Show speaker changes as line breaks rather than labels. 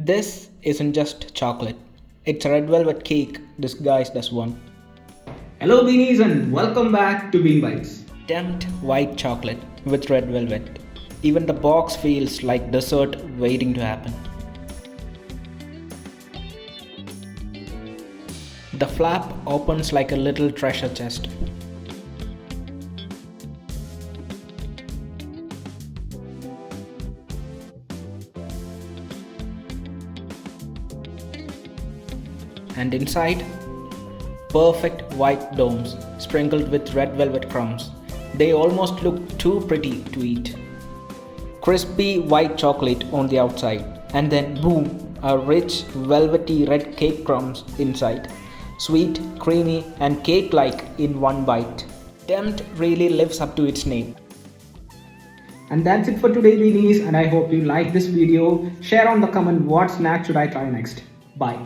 This isn't just chocolate, it's a red velvet cake disguised as one.
Hello Beanies and welcome back to Bean Bites.
Tempt White Chocolate with red velvet. Even the box feels like dessert waiting to happen. The flap opens like a little treasure chest. And inside, perfect white domes sprinkled with red velvet crumbs. They almost look too pretty to eat. Crispy white chocolate on the outside, and then boom, a rich velvety red cake crumbs inside. Sweet, creamy, and cake-like in one bite. Tempt really lives up to its name.
And that's it for today Beanies, and I hope you like this video. Share on the comment what snack should I try next. Bye.